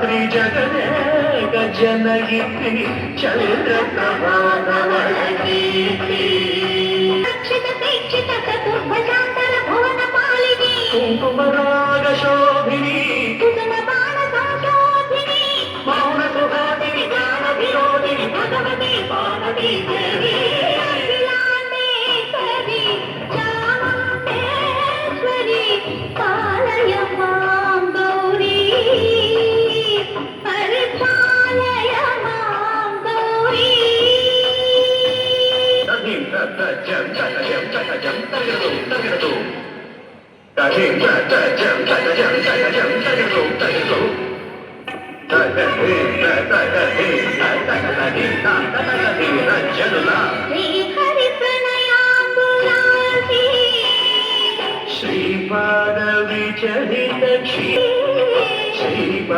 त्रिजगदेक जनयित्री चन्द्रप्रभातवलकीर्ति कुङ्कुमरागशोभिनी मौनसुहासिनी ज्ञानविनोदिनी भगवती पार्वती देवी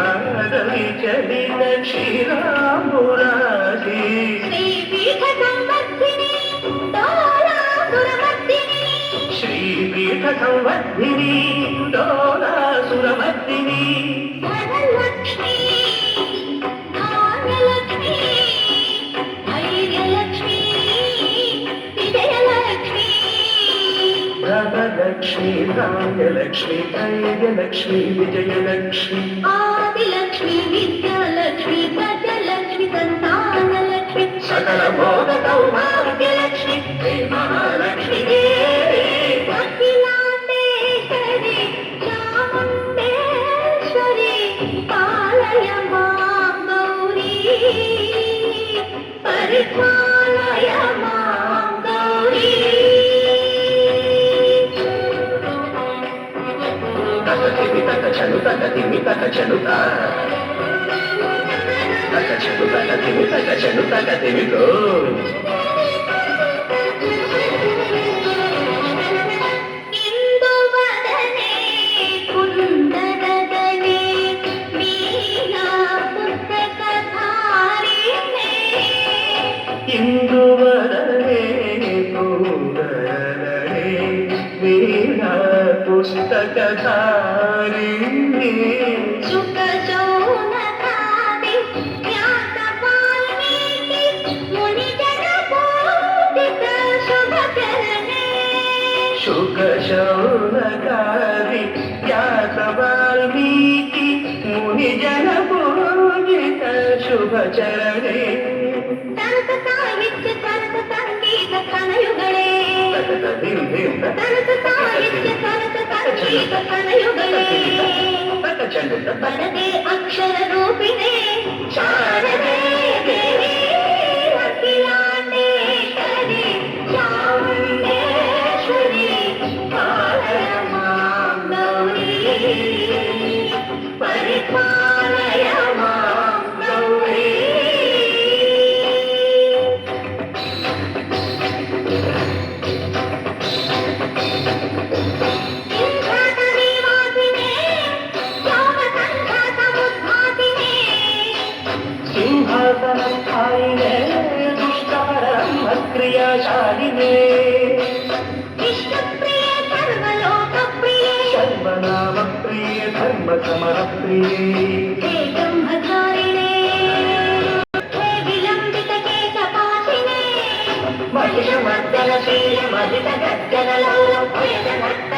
श्रीपादविचलित क्षीराम्बुरासी श्रीपीठ संवर्धिनी डोलासुरमर्दिनी धनलक्ष्मी धान्यलक्ष्मी धैर्यलक्ष्मी विजयलक्ष्मी धनलक्ष्मी धान्यलक्ष्मी धैर्यलक्ष्मी विजयलक्ष्मी आदिलक्ष्मी विद्यालक्ष्मी गजलक्ष्मी संतानलक्ष्मी सकल भोग सौभाग्यलक्ष्मी श्री महालक्ष्मी देवी अखिलांडेश्वरी चामुंडेश्वरी पालय मां गौरी परिपालय मां गौरी तक चलुता गतिमि तक चलुता गतिमि गो इंदुवदने कुंदरदने वीणा पुस्तकधारिणी सुख शौनकादि ज्ञातवाल्मीकि मुनिजन पूजित शुभचरणे शुक शौनकादि ज्ञातवाल्मीकि मुनिजन पूजित शुभचरणे तनत साहित्य तनत संगीत कनयुगळे तनत साहित्य तनत संगीत कनयुगळे वरदे अक्षर रूपिणे शारदे देवी अखिलांडेश्वरी चामुंडेश्वरी पालय मां गौरी परिपालय मां गौरी सिंहासनस्थायिने दुष्टपरमक्रियाशालिने विष्णुप्रिये सर्वलोकप्रिये सर्वनामप्रिये धर्मसमरप्रिये हे ब्रह्मचारिणे हे विलम्बितकेशपाशिने महिषमर्दनशीलमहितगर्जनलोलभयजनः